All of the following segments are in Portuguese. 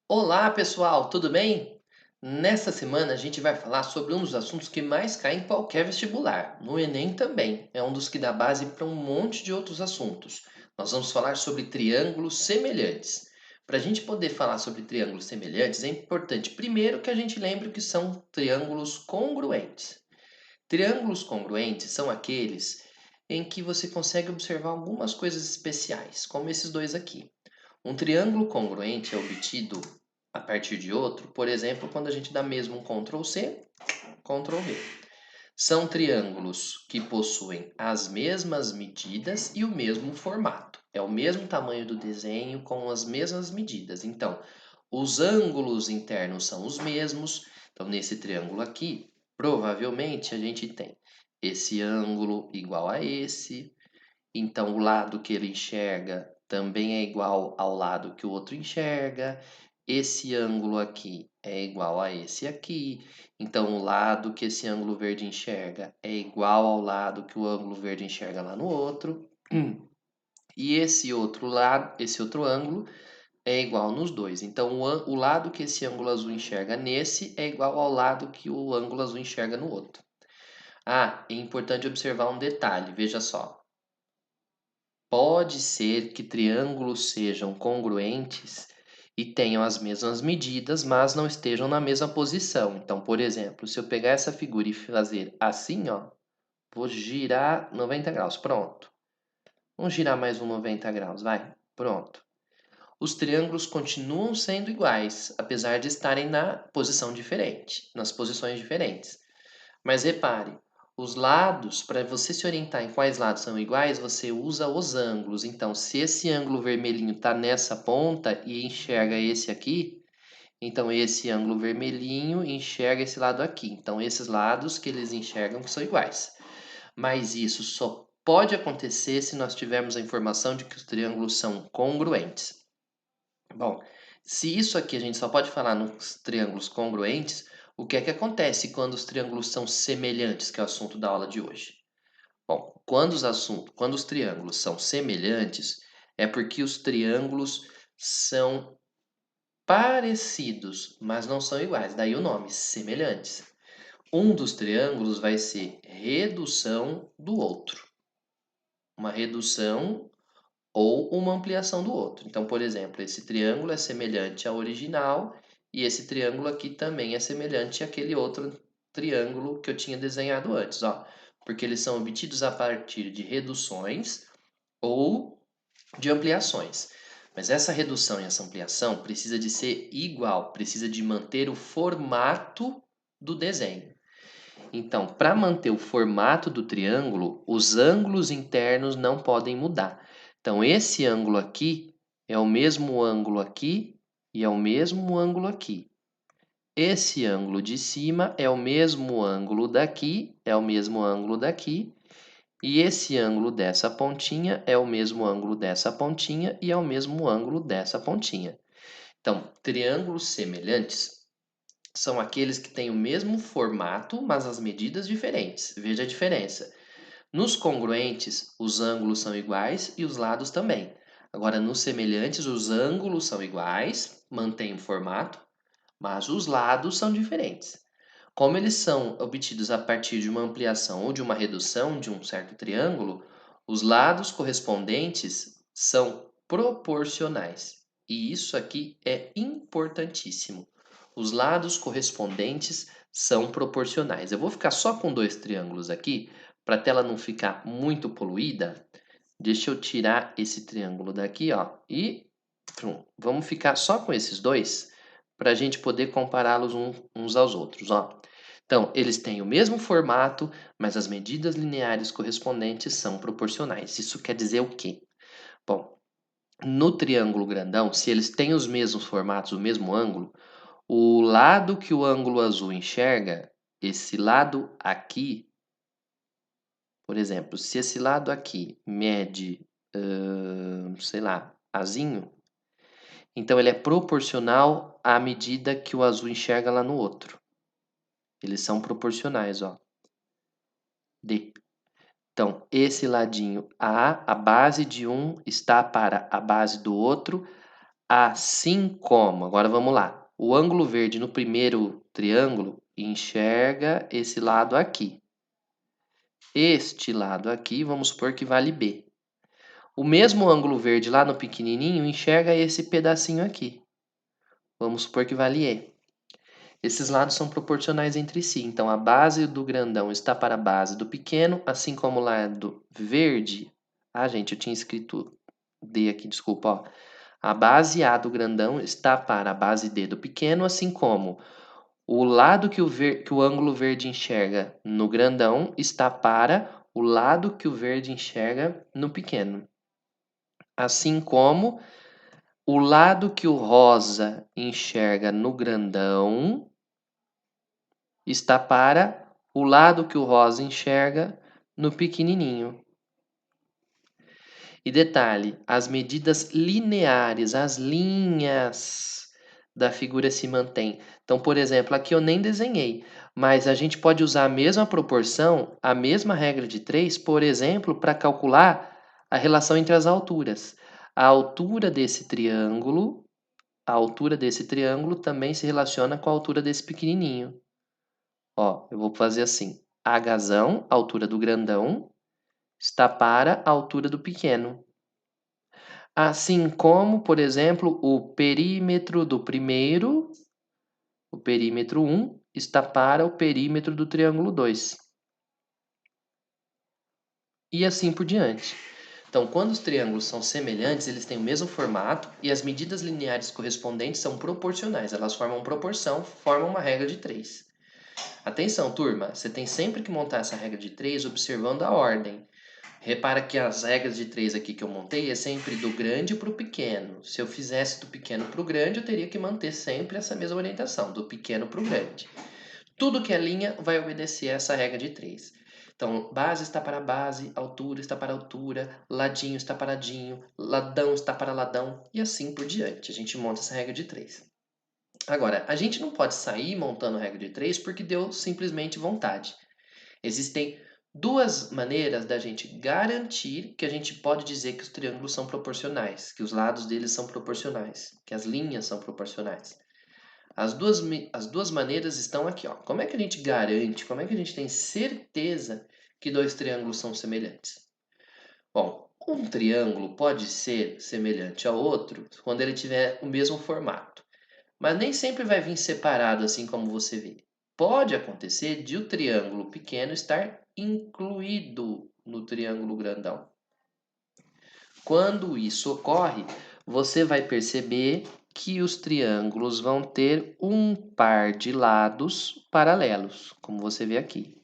Olá, pessoal, tudo bem? Nessa semana a gente vai falar sobre um dos assuntos que mais cai em qualquer vestibular. No Enem também. É um dos que dá base para um monte de outros assuntos. Nós vamos falar sobre triângulos semelhantes. Para a gente poder falar sobre triângulos semelhantes, é importante primeiro que a gente lembre o que são triângulos congruentes. Triângulos congruentes são aqueles em que você consegue observar algumas coisas especiais, como esses dois aqui. Um triângulo congruente é obtido a partir de outro, por exemplo, quando a gente dá mesmo um Ctrl+C, Ctrl+V. São triângulos que possuem as mesmas medidas e o mesmo formato. É o mesmo tamanho do desenho com as mesmas medidas. Então, os ângulos internos são os mesmos. Então, nesse triângulo aqui, provavelmente a gente tem esse ângulo igual a esse, então, o lado que ele enxerga também é igual ao lado que o outro enxerga. Esse ângulo aqui é igual a esse aqui. Então, o lado que esse ângulo verde enxerga é igual ao lado que o ângulo verde enxerga lá no outro. E esse outro lado, esse outro ângulo é igual nos dois. Então, o lado que esse ângulo azul enxerga nesse é igual ao lado que o ângulo azul enxerga no outro. Ah, é importante observar um detalhe, veja só. Pode ser que triângulos sejam congruentes e tenham as mesmas medidas, mas não estejam na mesma posição. Então, por exemplo, se eu pegar essa figura e fazer assim, ó, vou girar 90 graus, pronto. Vamos girar mais um 90 graus, vai, pronto. Os triângulos continuam sendo iguais, apesar de estarem na posição diferente, nas posições diferentes. Mas repare, os lados, para você se orientar em quais lados são iguais, você usa os ângulos. Então, se esse ângulo vermelhinho está nessa ponta e enxerga esse aqui, então esse ângulo vermelhinho enxerga esse lado aqui. Então, esses lados que eles enxergam que são iguais. Mas isso só pode acontecer se nós tivermos a informação de que os triângulos são congruentes. Bom, se isso aqui a gente só pode falar nos triângulos congruentes, o que é que acontece quando os triângulos são semelhantes, que é o assunto da aula de hoje? Bom, quando os triângulos são semelhantes, é porque os triângulos são parecidos, mas não são iguais. Daí o nome, semelhantes. Um dos triângulos vai ser redução do outro. Uma redução ou uma ampliação do outro. Então, por exemplo, esse triângulo é semelhante ao original e esse triângulo aqui também é semelhante àquele outro triângulo que eu tinha desenhado antes, ó, porque eles são obtidos a partir de reduções ou de ampliações. Mas essa redução e essa ampliação precisa de ser igual, precisa de manter o formato do desenho. Então, para manter o formato do triângulo, os ângulos internos não podem mudar. Então, esse ângulo aqui é o mesmo ângulo aqui e é o mesmo ângulo aqui. Esse ângulo de cima é o mesmo ângulo daqui, é o mesmo ângulo daqui. E esse ângulo dessa pontinha é o mesmo ângulo dessa pontinha e é o mesmo ângulo dessa pontinha. Então, triângulos semelhantes são aqueles que têm o mesmo formato, mas as medidas diferentes. Veja a diferença. Nos congruentes, os ângulos são iguais e os lados também. Agora, nos semelhantes, os ângulos são iguais, mantêm o formato, mas os lados são diferentes. Como eles são obtidos a partir de uma ampliação ou de uma redução de um certo triângulo, os lados correspondentes são proporcionais. E isso aqui é importantíssimo. Os lados correspondentes são proporcionais. Eu vou ficar só com dois triângulos aqui, para a tela não ficar muito poluída. Deixa eu tirar esse triângulo daqui, ó, e pronto. Vamos ficar só com esses dois, para a gente poder compará-los uns aos outros, ó. Então, eles têm o mesmo formato, mas as medidas lineares correspondentes são proporcionais. Isso quer dizer o quê? Bom, no triângulo grandão, se eles têm os mesmos formatos, o mesmo ângulo, o lado que o ângulo azul enxerga, esse lado aqui, por exemplo, se esse lado aqui mede, sei lá, azinho, então ele é proporcional à medida que o azul enxerga lá no outro. Eles são proporcionais, ó. D. Então, esse ladinho A, a base de um está para a base do outro, Assim como, agora vamos lá, o ângulo verde no primeiro triângulo enxerga esse lado aqui. Este lado aqui, vamos supor que vale B. O mesmo ângulo verde lá no pequenininho enxerga esse pedacinho aqui. Vamos supor que vale E. Esses lados são proporcionais entre si, então a base do grandão está para a base do pequeno, assim como o lado verde. Ah, gente, eu tinha escrito D aqui, desculpa, ó. A base A do grandão está para a base D do pequeno, assim como o lado que o ângulo verde enxerga no grandão está para o lado que o verde enxerga no pequeno. Assim como o lado que o rosa enxerga no grandão está para o lado que o rosa enxerga no pequenininho. E detalhe, as medidas lineares, as linhas da figura se mantêm. Então, por exemplo, aqui eu nem desenhei, mas a gente pode usar a mesma proporção, a mesma regra de 3, por exemplo, para calcular a relação entre as alturas. A altura desse triângulo, a altura desse triângulo também se relaciona com a altura desse pequenininho. Ó, eu vou fazer assim, Hzão, a altura do grandão, está para a altura do pequeno. Assim como, por exemplo, o perímetro do primeiro, o perímetro 1, está para o perímetro do triângulo 2. E assim por diante. Então, quando os triângulos são semelhantes, eles têm o mesmo formato e as medidas lineares correspondentes são proporcionais. Elas formam proporção, formam uma regra de 3. Atenção, turma, você tem sempre que montar essa regra de 3 observando a ordem. Repara que as regras de 3 aqui que eu montei é sempre do grande para o pequeno. Se eu fizesse do pequeno para o grande, eu teria que manter sempre essa mesma orientação, do pequeno para o grande. Tudo que é linha vai obedecer a essa regra de 3. Então, base está para base, altura está para altura, ladinho está para ladinho, ladão está para ladão e assim por diante. A gente monta essa regra de 3. Agora, a gente não pode sair montando regra de 3 porque deu simplesmente vontade. Existem duas maneiras da gente garantir que a gente pode dizer que os triângulos são proporcionais, que os lados deles são proporcionais, que as linhas são proporcionais. As duas maneiras estão aqui, ó. Como é que a gente garante, como é que a gente tem certeza que dois triângulos são semelhantes? Bom, um triângulo pode ser semelhante ao outro quando ele tiver o mesmo formato. Mas nem sempre vai vir separado assim como você vê. Pode acontecer de o triângulo pequeno estar incluído no triângulo grandão. Quando isso ocorre, você vai perceber que os triângulos vão ter um par de lados paralelos, como você vê aqui.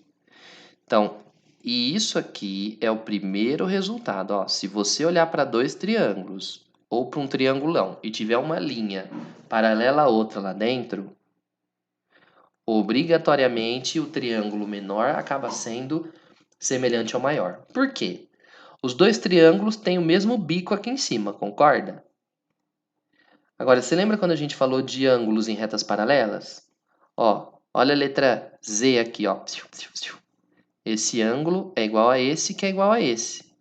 Então, e isso aqui é o primeiro resultado. Ó. Se você olhar para dois triângulos ou para um triangulão e tiver uma linha paralela a outra lá dentro, obrigatoriamente o triângulo menor acaba sendo semelhante ao maior. Por quê? Os dois triângulos têm o mesmo bico aqui em cima, concorda? Agora, você lembra quando a gente falou de ângulos em retas paralelas? Ó, olha a letra Z aqui, ó. Esse ângulo é igual a esse que é igual a esse.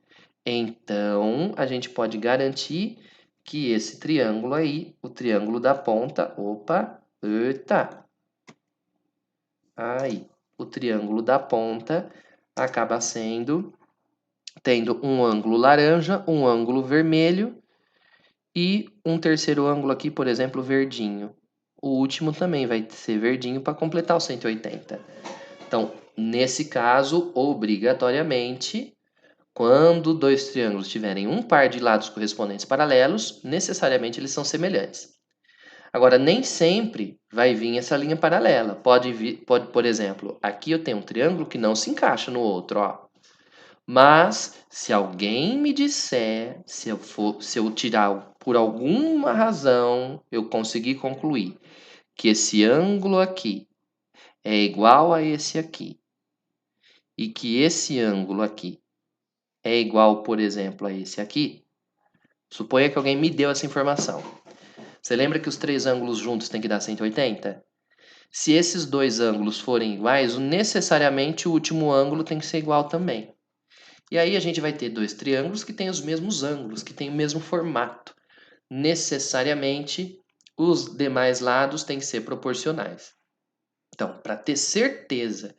Então, a gente pode garantir que esse triângulo aí, o triângulo da ponta, opa, eita, aí, o triângulo da ponta acaba tendo um ângulo laranja, um ângulo vermelho e um terceiro ângulo aqui, por exemplo, verdinho. O último também vai ser verdinho para completar o 180. Então, nesse caso, obrigatoriamente, quando dois triângulos tiverem um par de lados correspondentes paralelos, necessariamente eles são semelhantes. Agora, nem sempre vai vir essa linha paralela. Pode vir, por exemplo, aqui eu tenho um triângulo que não se encaixa no outro, ó. Mas se alguém me disser, se eu tirar por alguma razão, eu conseguir concluir que esse ângulo aqui é igual a esse aqui e que esse ângulo aqui é igual, por exemplo, a esse aqui, suponha que alguém me deu essa informação. Você lembra que os três ângulos juntos têm que dar 180? Se esses dois ângulos forem iguais, necessariamente o último ângulo tem que ser igual também. E aí a gente vai ter dois triângulos que têm os mesmos ângulos, que têm o mesmo formato. necessariamente os demais lados têm que ser proporcionais. Então, para ter certeza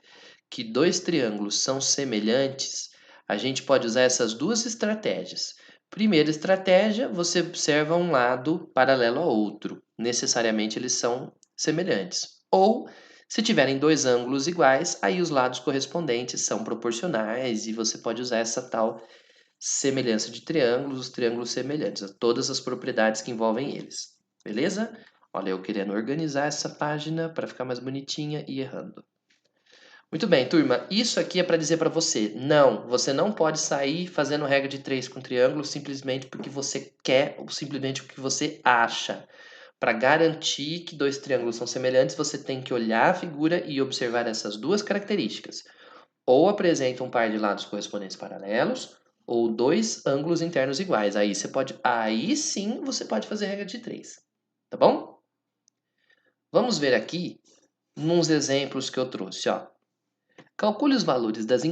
que dois triângulos são semelhantes, a gente pode usar essas duas estratégias. Primeira estratégia, você observa um lado paralelo ao outro. Necessariamente eles são semelhantes. Ou, se tiverem dois ângulos iguais, aí os lados correspondentes são proporcionais e você pode usar essa tal semelhança de triângulos, os triângulos semelhantes, todas as propriedades que envolvem eles. Beleza? Olha, eu querendo organizar essa página para ficar mais bonitinha e errando. Muito bem, turma. Isso aqui é para dizer para você, não, você não pode sair fazendo regra de 3 com triângulo simplesmente porque você quer ou simplesmente porque você acha. Para garantir que dois triângulos são semelhantes, você tem que olhar a figura e observar essas duas características. Ou apresenta um par de lados correspondentes paralelos, ou dois ângulos internos iguais. Aí sim você pode fazer regra de 3. Tá bom? Vamos ver aqui nos exemplos que eu trouxe, ó. Calcule os valores das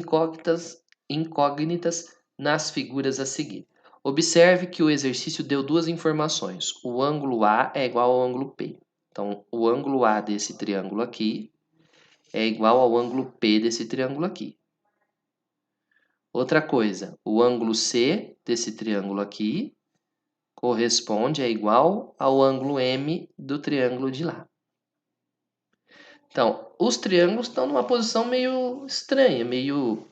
incógnitas nas figuras a seguir. Observe que o exercício deu duas informações. O ângulo A é igual ao ângulo P. Então, o ângulo A desse triângulo aqui é igual ao ângulo P desse triângulo aqui. Outra coisa, o ângulo C desse triângulo aqui é igual ao ângulo M do triângulo de lá. Então, os triângulos estão numa posição meio estranha, meio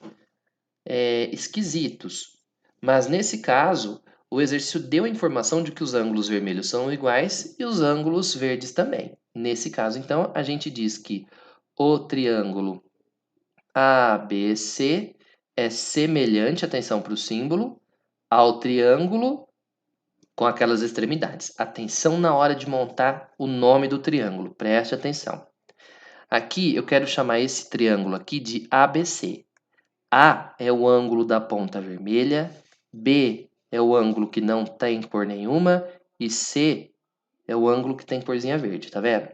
esquisitos. Mas nesse caso, o exercício deu a informação de que os ângulos vermelhos são iguais e os ângulos verdes também. Nesse caso, então, a gente diz que o triângulo ABC é semelhante, atenção para o símbolo, ao triângulo com aquelas extremidades. Atenção na hora de montar o nome do triângulo, preste atenção. Aqui eu quero chamar esse triângulo aqui de ABC. A é o ângulo da ponta vermelha, B é o ângulo que não tem cor nenhuma e C é o ângulo que tem corzinha verde, tá vendo?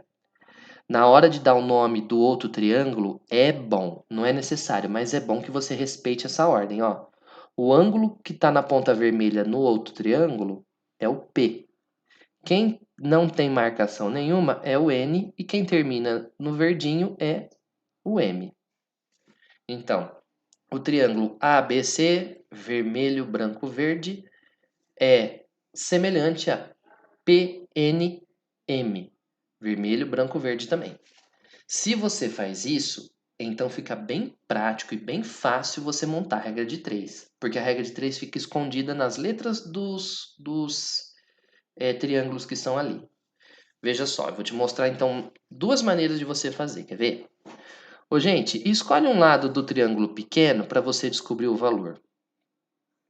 Na hora de dar o nome do outro triângulo, é bom, não é necessário, mas é bom que você respeite essa ordem, ó. O ângulo que está na ponta vermelha no outro triângulo é o P. Quem não tem marcação nenhuma é o N e quem termina no verdinho é o M. Então, o triângulo ABC, vermelho, branco, verde, é semelhante a PNM, vermelho, branco, verde também. Se você faz isso, então fica bem prático e bem fácil você montar a regra de 3, porque a regra de 3 fica escondida nas letras dos triângulos que estão ali. Veja só, eu vou te mostrar então duas maneiras de você fazer, quer ver? Ô, gente, escolhe um lado do triângulo pequeno para você descobrir o valor.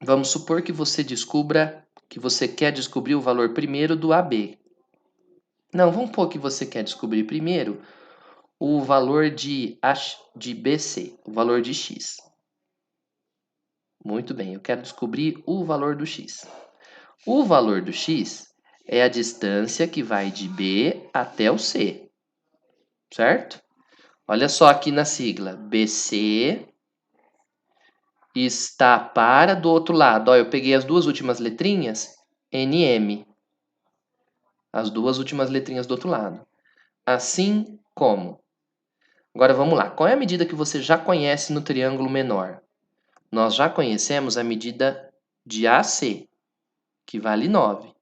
Vamos supor que você descubra que você quer descobrir o valor primeiro do AB. Não, vamos supor que você quer descobrir primeiro o valor de BC, o valor de X. Muito bem, eu quero descobrir o valor do X. O valor do X é a distância que vai de B até o C, certo? Olha só aqui na sigla, BC está para do outro lado. Ó, eu peguei as duas últimas letrinhas, NM. As duas últimas letrinhas do outro lado. Assim como. Agora vamos lá. Qual é a medida que você já conhece no triângulo menor? Nós já conhecemos a medida de AC, que vale 9.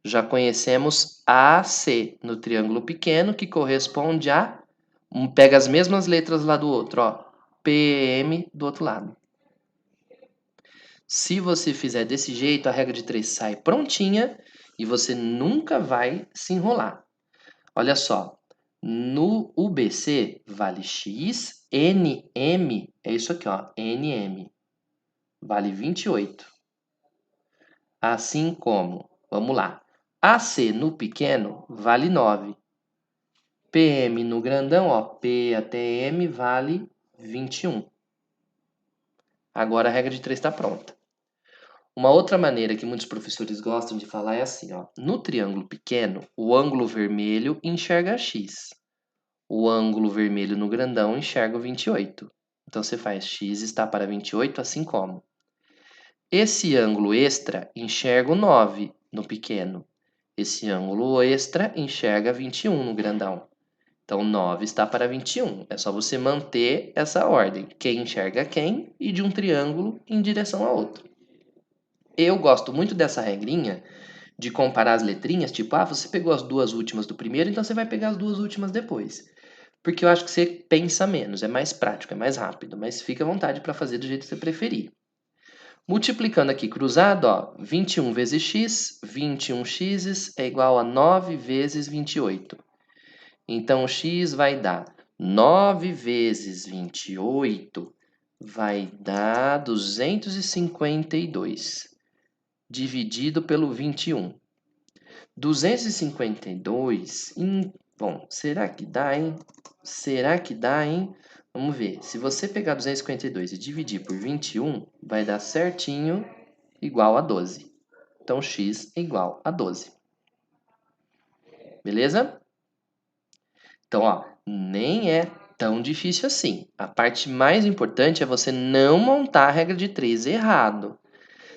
Já conhecemos AC no triângulo pequeno, que corresponde a... Pega as mesmas letras lá do outro, ó. PM do outro lado. Se você fizer desse jeito, a regra de 3 sai prontinha e você nunca vai se enrolar. Olha só, no UBC vale X, NM, é isso aqui, ó, NM, vale 28. Assim como, vamos lá, AC no pequeno vale 9. PM no grandão, ó, P até M vale 21. Agora a regra de 3 está pronta. Uma outra maneira que muitos professores gostam de falar é assim, ó. No triângulo pequeno, o ângulo vermelho enxerga X. O ângulo vermelho no grandão enxerga o 28. Então você faz X está para 28, assim como. Esse ângulo extra enxerga o 9 no pequeno. Esse ângulo extra enxerga 21 no grandão. Então, 9 está para 21. É só você manter essa ordem. Quem enxerga quem e de um triângulo em direção a outro. Eu gosto muito dessa regrinha de comparar as letrinhas, tipo, você pegou as duas últimas do primeiro, então você vai pegar as duas últimas depois. Porque eu acho que você pensa menos, é mais prático, é mais rápido, mas fica à vontade para fazer do jeito que você preferir. Multiplicando aqui cruzado, 21 vezes x, 21x é igual a 9 vezes 28. Então, x vai dar 9 vezes 28 vai dar 252, dividido pelo 21. 252, bom, será que dá, hein? Será que dá, hein? Vamos ver. Se você pegar 252 e dividir por 21, vai dar certinho igual a 12. Então, x é igual a 12. Beleza? Então, nem é tão difícil assim. A parte mais importante é você não montar a regra de 3 errado.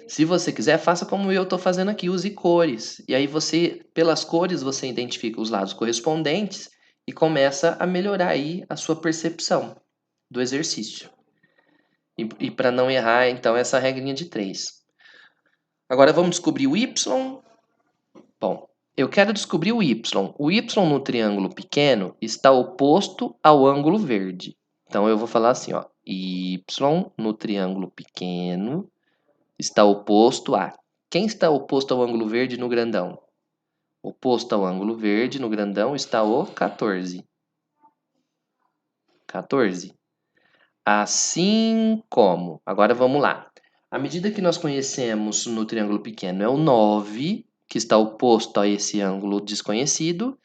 Se você quiser, faça como eu estou fazendo aqui, use cores. E aí pelas cores, você identifica os lados correspondentes e começa a melhorar aí a sua percepção do exercício. E para não errar, então, essa regrinha de 3. Agora vamos descobrir o y. Bom, eu quero descobrir o y. O y no triângulo pequeno está oposto ao ângulo verde. Então, eu vou falar assim, y no triângulo pequeno está oposto a... Quem está oposto ao ângulo verde no grandão? Oposto ao ângulo verde no grandão está o 14. 14. Assim como... Agora vamos lá. A medida que nós conhecemos no triângulo pequeno é o 9, que está oposto a esse ângulo desconhecido.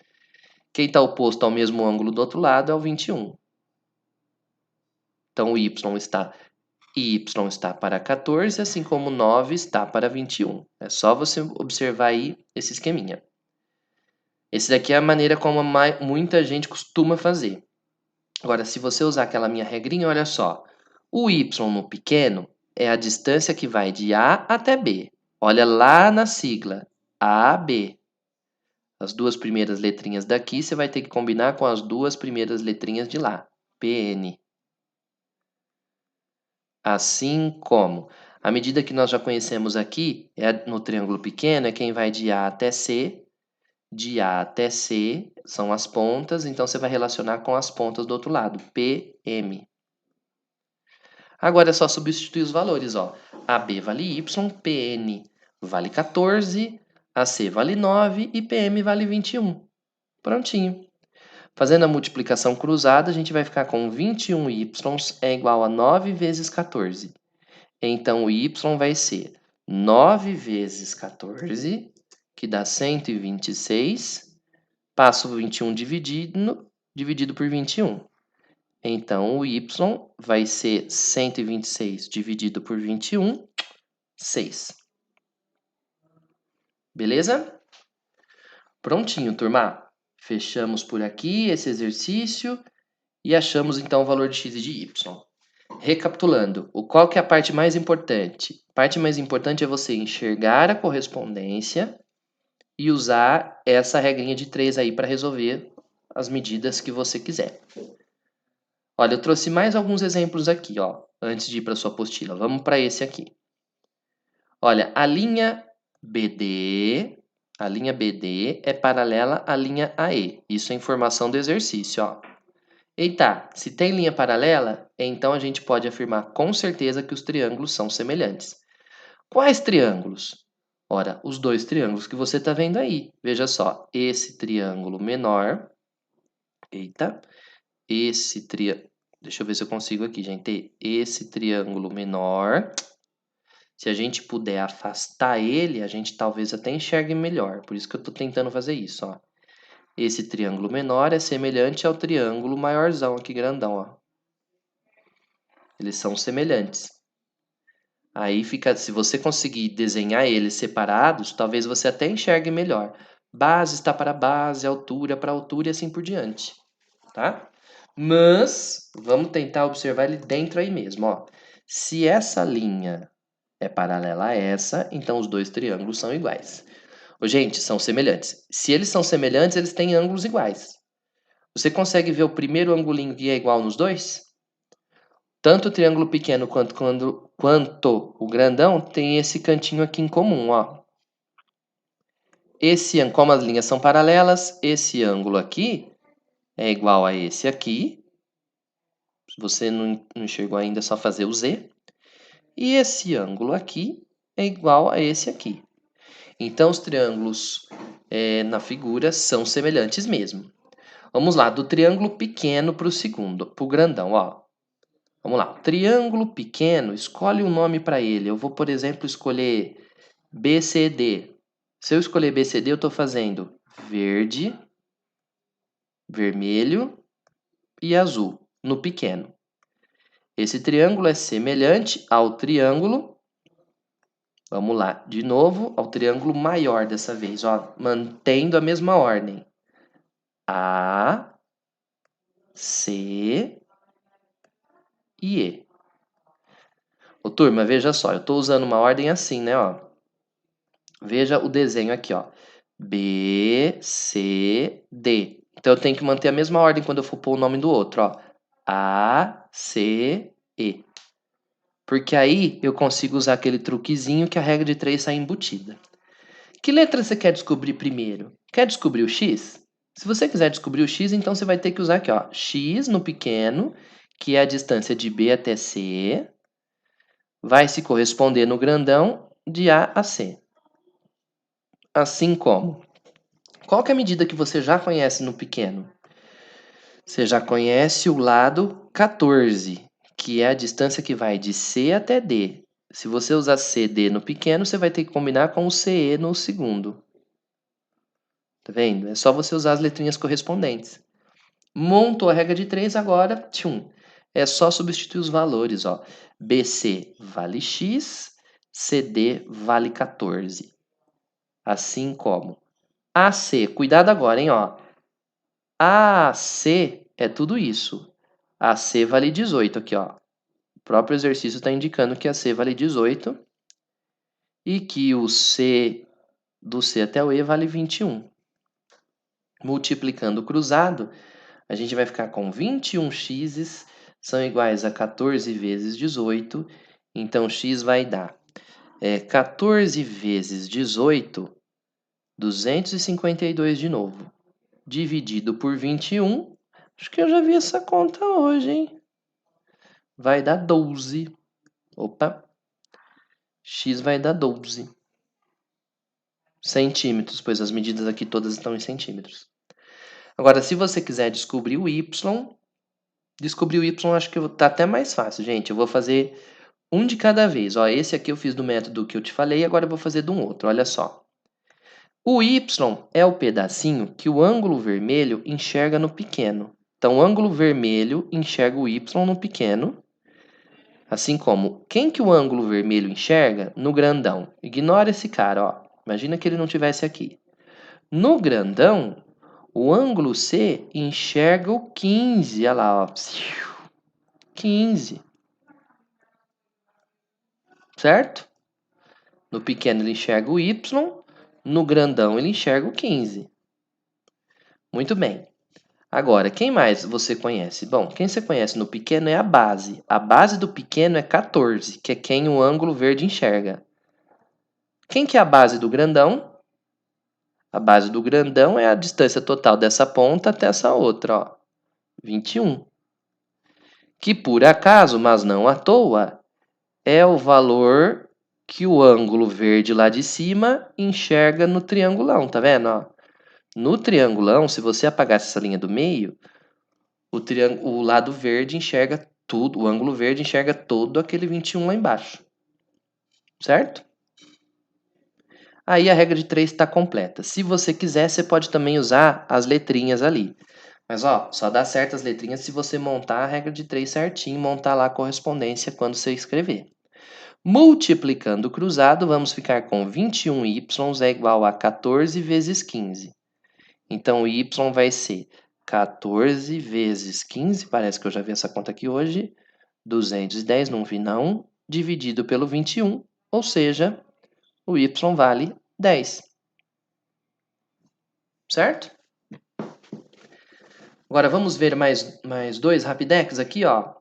Quem está oposto ao mesmo ângulo do outro lado é o 21. Então, y está para 14, assim como 9 está para 21. É só você observar aí esse esqueminha. Esse daqui é a maneira como muita gente costuma fazer. Agora, se você usar aquela minha regrinha, olha só. O y no pequeno é a distância que vai de A até B. Olha lá na sigla, AB. As duas primeiras letrinhas daqui você vai ter que combinar com as duas primeiras letrinhas de lá, PN. Assim como a medida que nós já conhecemos aqui no triângulo pequeno é quem vai de A até C. De A até C são as pontas, então você vai relacionar com as pontas do outro lado, PM. Agora é só substituir os valores, AB vale Y, PN vale 14, AC vale 9 e PM vale 21. Prontinho. Fazendo a multiplicação cruzada, a gente vai ficar com 21y é igual a 9 vezes 14. Então, o y vai ser 9 vezes 14, que dá 126. Passo o 21 dividido por 21. Então, o y vai ser 126 dividido por 21, 6. Beleza? Prontinho, turma. Fechamos por aqui esse exercício e achamos então o valor de x e de y. Recapitulando, qual que é a parte mais importante? A parte mais importante é você enxergar a correspondência e usar essa regrinha de 3 aí para resolver as medidas que você quiser. Olha, eu trouxe mais alguns exemplos aqui, antes de ir para sua apostila. Vamos para esse aqui. Olha, a linha BD é paralela à linha AE. Isso é informação do exercício, Eita, se tem linha paralela, então a gente pode afirmar com certeza que os triângulos são semelhantes. Quais triângulos? Ora, os dois triângulos que você está vendo aí. Veja só, esse triângulo menor. Eita, deixa eu ver se eu consigo aqui, gente. Esse triângulo menor. Se a gente puder afastar ele, a gente talvez até enxergue melhor. Por isso que eu estou tentando fazer isso, Esse triângulo menor é semelhante ao triângulo maiorzão aqui, grandão, Eles são semelhantes. Aí fica, se você conseguir desenhar eles separados, talvez você até enxergue melhor. Base está para base, altura para altura e assim por diante, tá? Mas vamos tentar observar ele dentro aí mesmo, Se essa linha é paralela a essa, então os dois triângulos são iguais. Ô, gente, são semelhantes. Se eles são semelhantes, eles têm ângulos iguais. Você consegue ver o primeiro angulinho que é igual nos dois? Tanto o triângulo pequeno quanto o grandão tem esse cantinho aqui em comum, ó. Como as linhas são paralelas, esse ângulo aqui é igual a esse aqui. Se você não enxergou ainda, é só fazer o Z. E esse ângulo aqui é igual a esse aqui. Então, os triângulos na figura são semelhantes mesmo. Vamos lá, do triângulo pequeno para o grandão, ó. Vamos lá, triângulo pequeno, escolhe um nome para ele. Eu vou, por exemplo, escolher BCD. Se eu escolher BCD, eu estou fazendo verde, vermelho e azul no pequeno. Esse triângulo é semelhante ao triângulo, vamos lá, de novo, ao triângulo maior dessa vez, ó, mantendo a mesma ordem. A, C e E. Ô, turma, veja só, eu estou usando uma ordem assim, né, ó. Veja o desenho aqui, ó. B, C, D. Então eu tenho que manter a mesma ordem quando eu for pôr o nome do outro, ó. A, C, E. Porque aí eu consigo usar aquele truquezinho que a regra de 3 sai embutida. Que letra você quer descobrir primeiro? Quer descobrir o X? Se você quiser descobrir o X, então você vai ter que usar aqui, ó. X no pequeno, que é a distância de B até C, vai se corresponder no grandão de A a C. Assim como, qual que é a medida que você já conhece no pequeno? Você já conhece o lado 14, que é a distância que vai de C até D. Se você usar CD no pequeno, você vai ter que combinar com o CE no segundo. Tá vendo? É só você usar as letrinhas correspondentes. Montou a regra de 3 agora, tchum. É só substituir os valores, ó. BC vale X, CD vale 14. Assim como AC, cuidado agora, hein, ó. AC é tudo isso. AC vale 18 aqui, ó. O próprio exercício está indicando que AC vale 18 e que o C do C até o E vale 21. Multiplicando o cruzado, a gente vai ficar com 21x são iguais a 14 vezes 18. Então, x vai dar 14 vezes 18, 252 de novo. Dividido por 21, acho que eu já vi essa conta hoje, hein? Vai dar 12. Opa! X vai dar 12 centímetros, pois as medidas aqui todas estão em centímetros. Agora, se você quiser descobrir o y acho que tá até mais fácil, gente. Eu vou fazer um de cada vez. Ó, esse aqui eu fiz do método que eu te falei, agora eu vou fazer de um outro, olha só. O y é o pedacinho que o ângulo vermelho enxerga no pequeno. Então, o ângulo vermelho enxerga o y no pequeno. Assim como, quem que o ângulo vermelho enxerga? No grandão. Ignora esse cara, ó. Imagina que ele não tivesse aqui. No grandão, o ângulo C enxerga o 15. Olha lá, ó. 15. Certo? No pequeno ele enxerga o y, no grandão ele enxerga o 15. Muito bem. Agora, quem mais você conhece? Bom, quem você conhece no pequeno é a base. A base do pequeno é 14, que é quem o ângulo verde enxerga. Quem que é a base do grandão? A base do grandão é a distância total dessa ponta até essa outra, ó, 21. Que por acaso, mas não à toa, é o valor que o ângulo verde lá de cima enxerga no triangulão, tá vendo? Ó? No triangulão, se você apagasse essa linha do meio, o lado verde enxerga tudo, o ângulo verde enxerga todo aquele 21 lá embaixo. Certo? Aí a regra de 3 está completa. Se você quiser, você pode também usar as letrinhas ali. Mas ó, só dá certo as letrinhas se você montar a regra de 3 certinho, montar lá a correspondência quando você escrever. Multiplicando o cruzado, vamos ficar com 21y é igual a 14 vezes 15. Então, o y vai ser 14 vezes 15, parece que eu já vi essa conta aqui hoje, 210, não vi não, dividido pelo 21, ou seja, o y vale 10. certo? Agora vamos ver mais dois rapidex aqui, ó.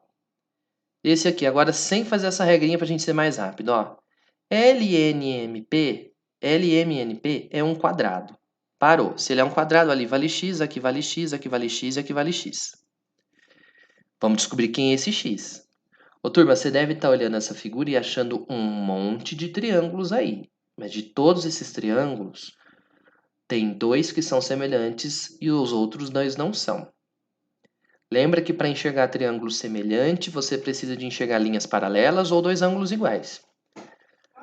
Esse aqui, agora sem fazer essa regrinha para a gente ser mais rápido, ó. LMNP é um quadrado. Parou. Se ele é um quadrado, ali vale x, aqui vale x, aqui vale x e aqui vale x. Vamos descobrir quem é esse x. Ô, turma, você deve estar olhando essa figura e achando um monte de triângulos aí. Mas de todos esses triângulos, tem dois que são semelhantes e os outros dois não são. Lembra que para enxergar triângulo semelhante, você precisa de enxergar linhas paralelas ou dois ângulos iguais.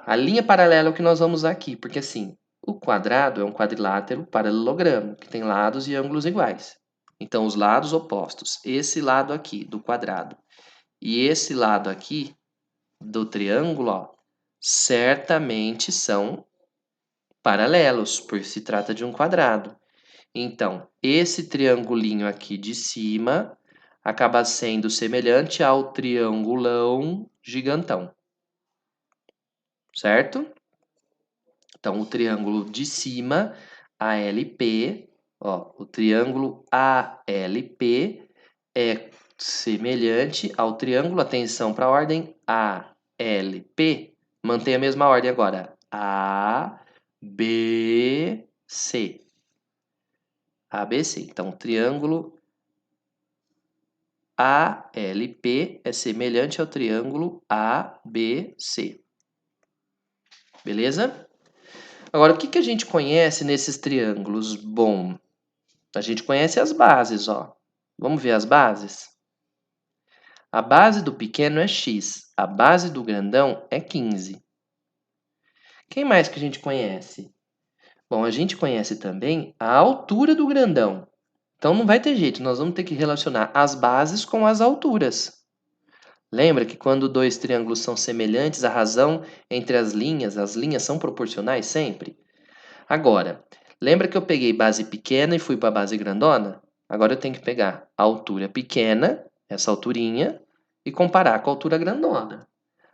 A linha paralela é o que nós vamos usar aqui, porque assim, o quadrado é um quadrilátero paralelogramo, que tem lados e ângulos iguais. Então, os lados opostos, esse lado aqui do quadrado e esse lado aqui do triângulo, ó, certamente são paralelos, porque se trata de um quadrado. Então, esse triangulinho aqui de cima acaba sendo semelhante ao triangulão gigantão, certo? Então, o triângulo de cima, ALP, ó, o triângulo ALP é semelhante ao triângulo, atenção para a ordem, ALP, mantém a mesma ordem agora, ABC. ABC. Então, o triângulo ALP é semelhante ao triângulo ABC. Beleza? Agora, o que a gente conhece nesses triângulos? Bom, a gente conhece as bases, ó. Vamos ver as bases? A base do pequeno é x, a base do grandão é 15. Quem mais que a gente conhece? Bom, a gente conhece também a altura do grandão. Então não vai ter jeito, nós vamos ter que relacionar as bases com as alturas. Lembra que quando dois triângulos são semelhantes, a razão entre as linhas são proporcionais sempre? Agora, lembra que eu peguei base pequena e fui para a base grandona? Agora eu tenho que pegar a altura pequena, essa alturinha, e comparar com a altura grandona.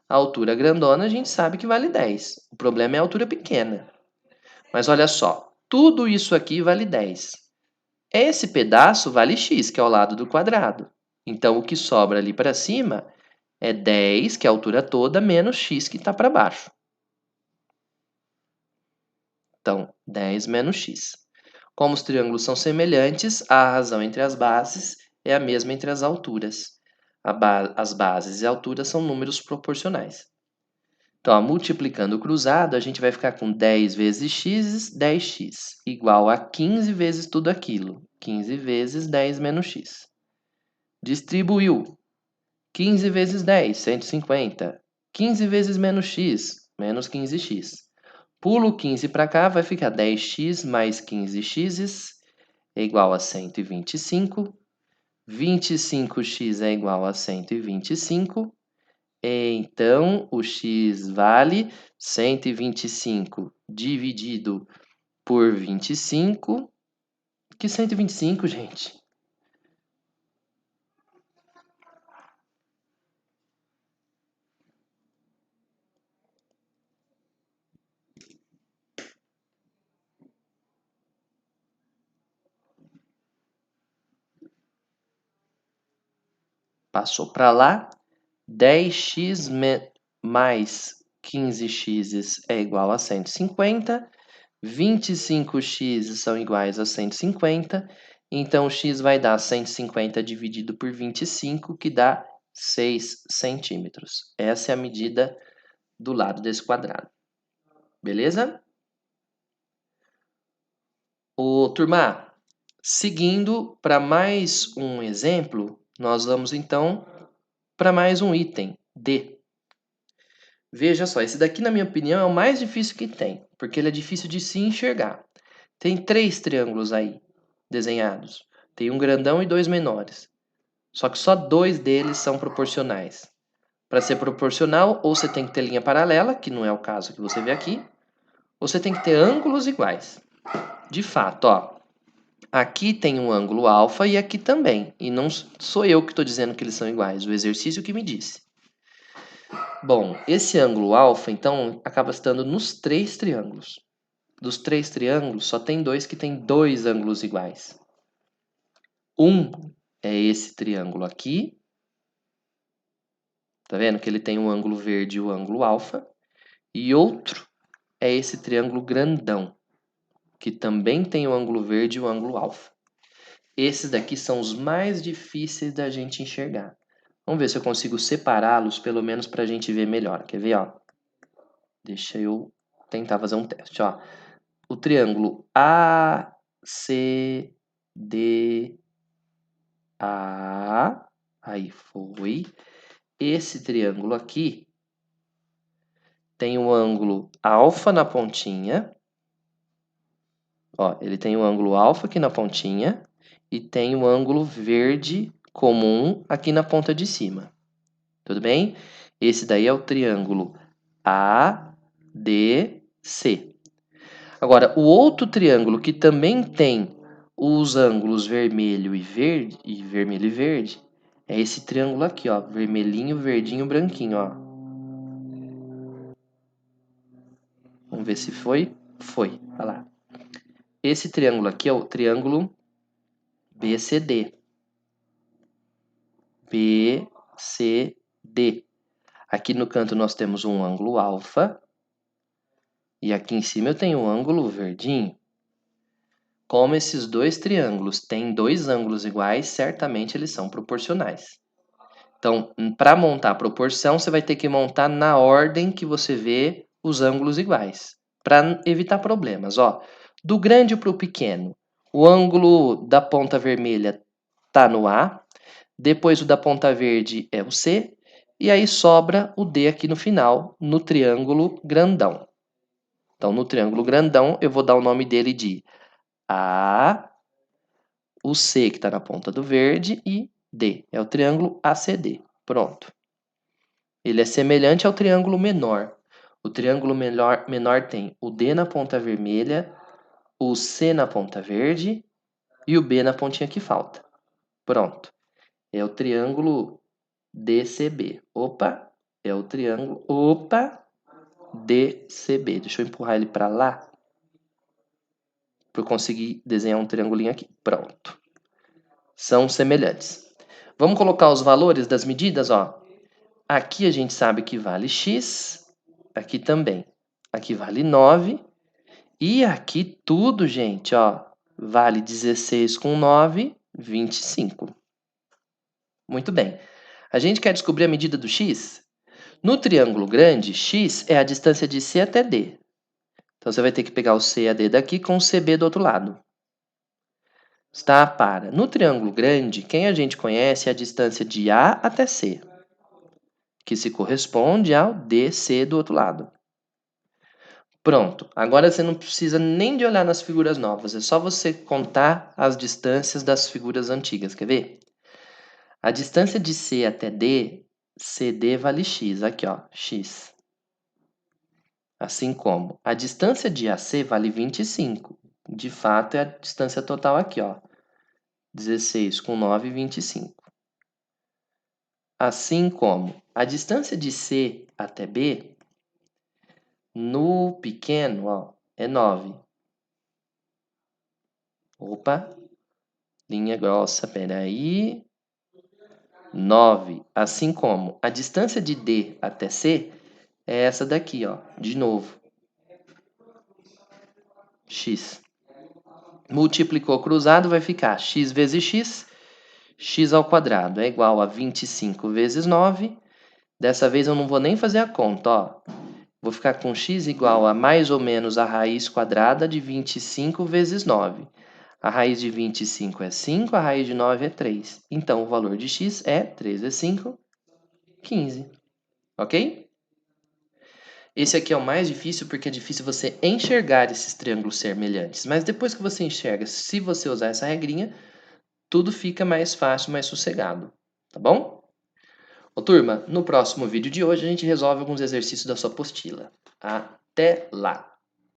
A altura grandona a gente sabe que vale 10. O problema é a altura pequena. Mas olha só, tudo isso aqui vale 10. Esse pedaço vale x, que é ao lado do quadrado. Então, o que sobra ali para cima é 10, que é a altura toda, menos x, que está para baixo. Então, 10 menos x. Como os triângulos são semelhantes, a razão entre as bases é a mesma entre as alturas. As bases e a altura são números proporcionais. Então, ó, multiplicando o cruzado, a gente vai ficar com 10 vezes x, 10x, igual a 15 vezes tudo aquilo. 15 vezes 10 menos x. Distribuiu. 15 vezes 10, 150. 15 vezes menos x, menos 15x. Pulo 15 para cá, vai ficar 10x mais 15x é igual a 125. 25x é igual a 125. Então, o x vale 125 dividido por 25. Que 125, gente? Passou para lá. 10x mais 15x é igual a 150. 25x são iguais a 150. Então, x vai dar 150 dividido por 25, que dá 6 centímetros. Essa é a medida do lado desse quadrado. Beleza? Turma, seguindo para mais um exemplo, nós vamos então para mais um item, D. Veja só, esse daqui, na minha opinião, é o mais difícil que tem, porque ele é difícil de se enxergar. Tem 3 triângulos aí desenhados. Tem um grandão e 2 menores. Só que só 2 deles são proporcionais. Para ser proporcional, ou você tem que ter linha paralela, que não é o caso que você vê aqui, ou você tem que ter ângulos iguais. De fato, ó, aqui tem um ângulo alfa e aqui também. E não sou eu que estou dizendo que eles são iguais, o exercício que me disse. Bom, esse ângulo alfa, então, acaba estando nos 3 triângulos. dos 3 triângulos, só tem 2 que tem 2 ângulos iguais. Um é esse triângulo aqui. Tá vendo que ele tem um ângulo verde e o ângulo alfa. E outro é esse triângulo grandão, que também tem o ângulo verde e o ângulo alfa. Esses daqui são os mais difíceis da gente enxergar. Vamos ver se eu consigo separá-los, pelo menos para a gente ver melhor. Quer ver, ó? Deixa eu tentar fazer um teste, ó. O triângulo ACDA. Aí foi. Esse triângulo aqui tem um ângulo alfa na pontinha. Ó, ele tem um ângulo alfa aqui na pontinha e tem um ângulo verde comum aqui na ponta de cima. Tudo bem? Esse daí é o triângulo ADC. Agora, o outro triângulo que também tem os ângulos vermelho e verde, é esse triângulo aqui, ó, vermelhinho, verdinho, branquinho, ó. Vamos ver se foi. Foi, olha lá. Esse triângulo aqui é o triângulo BCD. BCD. Aqui no canto nós temos um ângulo alfa. E aqui em cima eu tenho um ângulo verdinho. Como esses dois triângulos têm dois ângulos iguais, certamente eles são proporcionais. Então, para montar a proporção, você vai ter que montar na ordem que você vê os ângulos iguais, para evitar problemas. Ó, do grande para o pequeno, o ângulo da ponta vermelha está no A, depois o da ponta verde é o C, e aí sobra o D aqui no final, no triângulo grandão. Então, no triângulo grandão, eu vou dar o nome dele de A, o C que está na ponta do verde e D. É o triângulo ACD. Pronto. Ele é semelhante ao triângulo menor. O triângulo menor tem o D na ponta vermelha, o C na ponta verde e o B na pontinha que falta. Pronto. É o triângulo DCB. Opa, é o triângulo... Opa, DCB. Deixa eu empurrar ele para lá para eu conseguir desenhar um triangulinho aqui. Pronto. São semelhantes. Vamos colocar os valores das medidas, ó. Aqui a gente sabe que vale x, aqui também. Aqui vale 9 e aqui tudo, gente, ó, vale 16 com 9, 25. Muito bem. A gente quer descobrir a medida do x? No triângulo grande, x é a distância de C até D. Então, você vai ter que pegar o C e a D daqui com o CB do outro lado. Está para. No triângulo grande, quem a gente conhece é a distância de A até C, que se corresponde ao DC do outro lado. Pronto. Agora você não precisa nem de olhar nas figuras novas. É só você contar as distâncias das figuras antigas. Quer ver? A distância de C até D, CD vale x. Aqui, ó, x. Assim como a distância de AC vale 25. De fato, é a distância total aqui, ó. 16 com 9, 25. Assim como a distância de C até B, no pequeno, ó, é 9. Opa, linha grossa, peraí. 9. Assim como a distância de D até C é essa daqui, ó, de novo. X. Multiplicou cruzado, vai ficar x vezes x, x ao quadrado é igual a 25 vezes 9. Dessa vez eu não vou nem fazer a conta, ó. Vou ficar com x igual a mais ou menos a raiz quadrada de 25 vezes 9. A raiz de 25 é 5, a raiz de 9 é 3. Então, o valor de x é 3 vezes 5, 15. Ok? Esse aqui é o mais difícil porque é difícil você enxergar esses triângulos semelhantes. Mas depois que você enxerga, se você usar essa regrinha, tudo fica mais fácil, mais sossegado. Tá bom? Ô, turma, no próximo vídeo de hoje a gente resolve alguns exercícios da sua apostila. Até lá!